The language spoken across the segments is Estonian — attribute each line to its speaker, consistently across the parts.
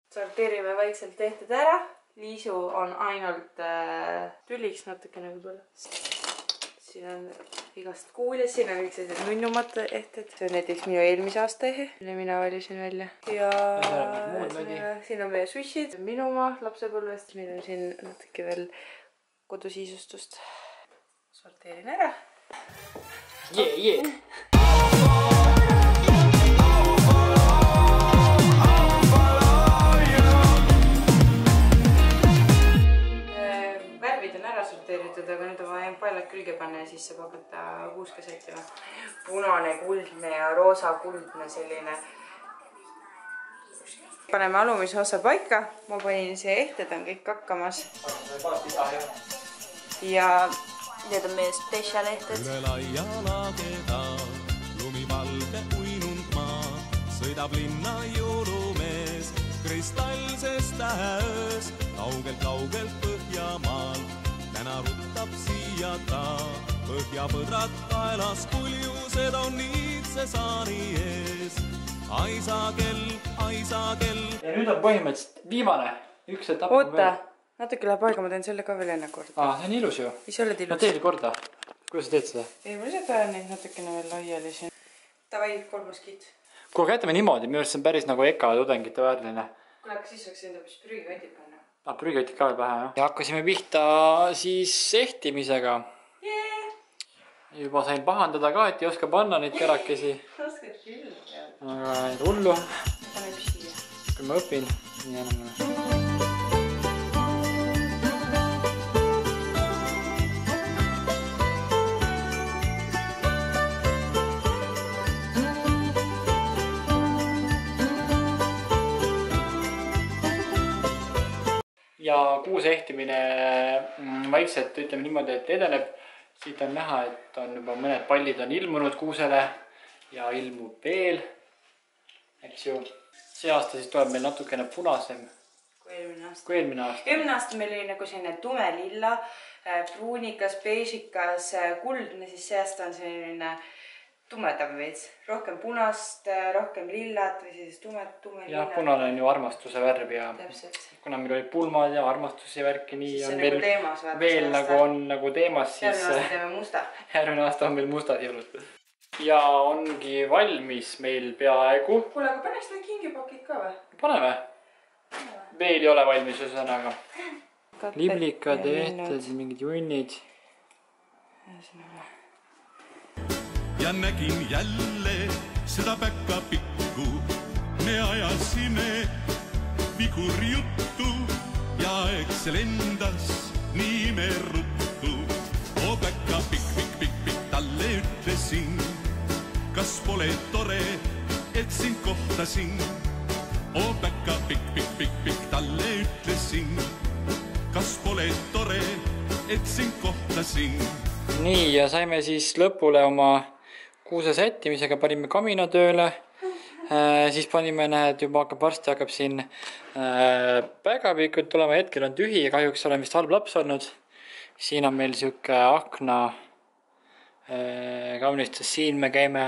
Speaker 1: Sorteerime vaikselt tehted ära. Liisu on ainult tüliks natukene võib-olla. Siin on igast kuuljas, siin on kõik sellised nunnumad ehted. See on näiteks minu eelmise aasta ehe, mille mina valisin välja. Ja siin on meie sushid, minu oma lapsepõlvest. Meil on siin natuke veel kodusisustust. Sorteerin ära. Värvid on ära sorteeritud, aga nüüd on vaja paelad külge panna ja siis saab hakata kuuska sättima. Punane, kuldne ja roosa kuldne selline. Paneme alumise osa paika. Ma panin see ehted on kõik hakkamas. Ja need on meie special ehted.
Speaker 2: Üle laia lageda, lumivalge uinunud maa, sõidab linna jõulumees, kristallses tähes, kaugelt Põhjamaal, täna ruttab siia ta, põhjapõdrad kaelas, puljused on niitse saani ees, aisakell.
Speaker 3: Ja nüüd on põhimõtteliselt viimane, üks etapp.
Speaker 1: Oota, natuke läheb aega, ma teen selle ka veel enne korda.
Speaker 3: See on ilus ju.
Speaker 1: Ise oled ilus.
Speaker 3: No teed korda. Kuidas sa teed seda?
Speaker 1: Ei, ma ise tahan neid natukene veel laiali siin. Tavai, 3 kiit.
Speaker 3: Kuule, käitame niimoodi, minu arust see on päris nagu EKA tudengite väärline.
Speaker 1: Kuule, aga siis saaks enda prügikotid panna.
Speaker 3: Prügikotid ka veel pähe, jah. Ja hakkasime pihta siis ehtimisega. Juba sain pahandada ka, et ei oska panna neid kärakesi.
Speaker 1: Oskad küll.
Speaker 3: Aga neid hullu.
Speaker 1: Pane püsti.
Speaker 3: Kui ma õpin, nii enam. Ja kuuse ehtimine vaikselt, ütleme niimoodi, et edeneb. Siit on näha, et on juba mõned pallid on ilmunud kuusele ja ilmub veel. Eks ju, see aasta siis tuleb meil natukene punasem kui eelmine aasta.
Speaker 1: Eelmine aasta meil oli nagu selline tume lilla, pruunikas, beežikas, kuldne, siis see aasta on selline tumedam veits. Rohkem punast, rohkem lillat või siis tume lillat.
Speaker 3: Jah, punane on ju armastuse värv ja
Speaker 1: täpselt.
Speaker 3: Kuna meil oli pulmad ja armastuse värki, nii
Speaker 1: siis
Speaker 3: on
Speaker 1: veel teemas,
Speaker 3: veel nagu on nagu teemas, siis
Speaker 1: järgmine aasta teeme musta.
Speaker 3: Järgmine aasta on meil mustad jõulud. Ja ongi valmis meil peaaegu.
Speaker 1: Kuule, aga paneks need kingipakid ka või?
Speaker 3: Paneme. Veel ei ole valmis üsanaga. Liblikad, ehted, mingid junnid.
Speaker 2: Ja nägin jälle seda päkkapikku, me ajasime vigurjuttu ja eks see lendas nii me ruttu. O päkkapikk, talle ütlesin, kas pole tore, et sind kohtasin. O päkkapikk, talle ütlesin, kas pole tore, et sind kohtasin.
Speaker 3: Nii, ja saime siis lõpule oma kuuse sättimisega, panime kamina tööle, siis panime, näed, juba varsti hakkab siin päkapikud tulema, hetkel on tühi ja kahjuks olen vist halb laps olnud. Siin on meil siuke akna kaunistus, siin me käime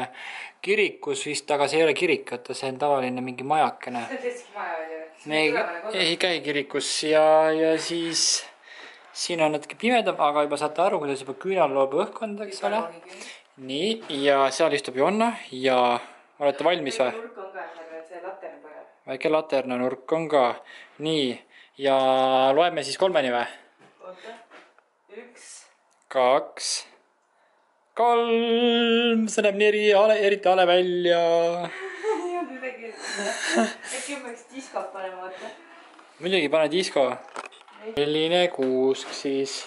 Speaker 3: kirikus vist, aga see ei ole kirik, see on tavaline mingi majakene.
Speaker 1: See on tõesti maja oli.
Speaker 3: Me ei käi kirikus ja siis siin on natuke pimedam, aga juba saate aru, kuidas juba küünal loob õhkkonda, eks ole. Nii, ja seal istub Jonna ja olete valmis või?
Speaker 1: Nurk on ka, see latern põleb.
Speaker 3: Väike laterna nurk on ka. Nii, ja loeme siis 3 või?
Speaker 1: Oota, 1,
Speaker 3: 2, 3, see näeb nii eriti hale välja.
Speaker 1: Äkki peaks diskot panema, oota.
Speaker 3: Muidugi pane disko. Selline kuusk siis.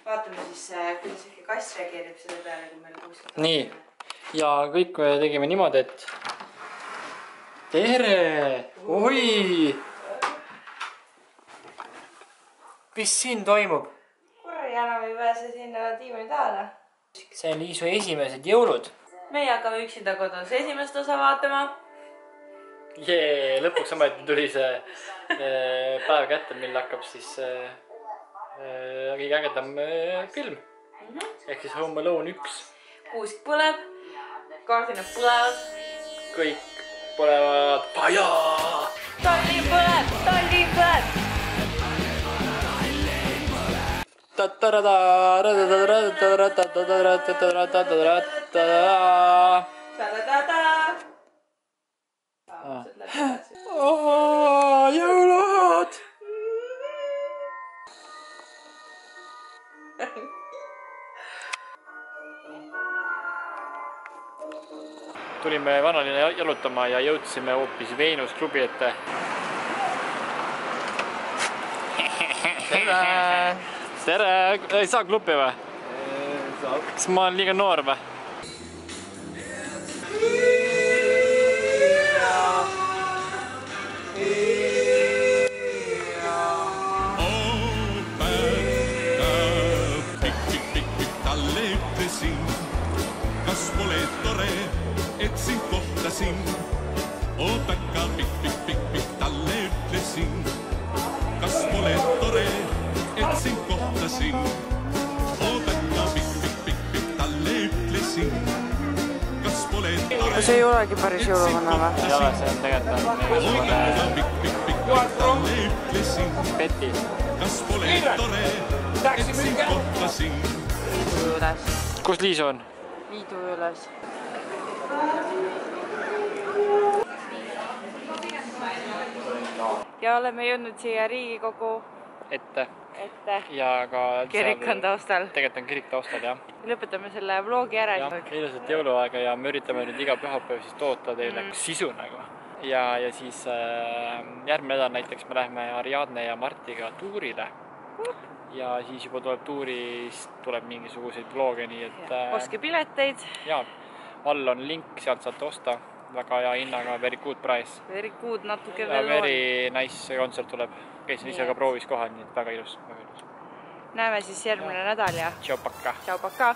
Speaker 1: Vaatame siis, kuidas ikka kass reageerib selle peale, kui meil kuusk.
Speaker 3: Nii, ja kõik tegime niimoodi, et tere! Oi! Mis siin toimub?
Speaker 1: Kurja enam ei pääse sinna diivani taale.
Speaker 3: See on Liisu esimesed jõulud.
Speaker 1: Meie hakkame üksinda kodus esimest osa vaatama.
Speaker 3: Jee, lõpuks ometi tuli see päev kätte, mil hakkab siis kõige ägedam film. Ehk siis Home Alone 1.
Speaker 1: Kuusk põleb, kaardinad põlevad.
Speaker 3: Kõik põlevad. Paja!
Speaker 1: Tolli põleb, tolli!
Speaker 3: Jõuluhad! Tulime vanalinna jalutama ja jõudsime hoopis Veenus klubi ette. Tere! Ei saa klubi või? Kas ma olen liiga noor või?
Speaker 2: Kas pole tore, et sind kohtasin? Päkka pikk, talle ütlesin. Kas pole tore, et sind kohtasin? Päkka pikk, talle ütlesin. Kas pole tore,
Speaker 1: see ei olegi päris jõuluvana või?
Speaker 3: Ei ole, see on tegelikult
Speaker 2: talle ütlesin.
Speaker 3: peti.
Speaker 2: Kas pole tore, et sind kohtasin?
Speaker 1: Liidu üles.
Speaker 3: Kus Liisu on?
Speaker 1: Liidu üles. Ja oleme jõudnud siia Riigikogu
Speaker 3: Ette.
Speaker 1: ja kirik on taustal.
Speaker 3: Tegelikult on kirik taustal, jah.
Speaker 1: Lõpetame selle vlogi ära.
Speaker 3: Ilusat jõuluaega ja me üritame nüüd iga pühapäev siis toota teile sisu nagu. Ja siis järgmine nädal näiteks me läheme Ariadne ja Martiga tuurile. Ja siis juba tuleb tuurist, tuleb mingisuguseid vloge, nii et...
Speaker 1: Ostke pileteid.
Speaker 3: Jaa, all on link, sealt saate osta. Väga hea hinnaga, very good price.
Speaker 1: Very good, natuke
Speaker 3: ja
Speaker 1: veel on.
Speaker 3: Very nice kontsert tuleb. Käisin ise ka proovis kohal, nii et väga ilus.
Speaker 1: Näeme siis järgmine nädal ja...
Speaker 3: Tšau, pakka!
Speaker 1: Tšau, pakka!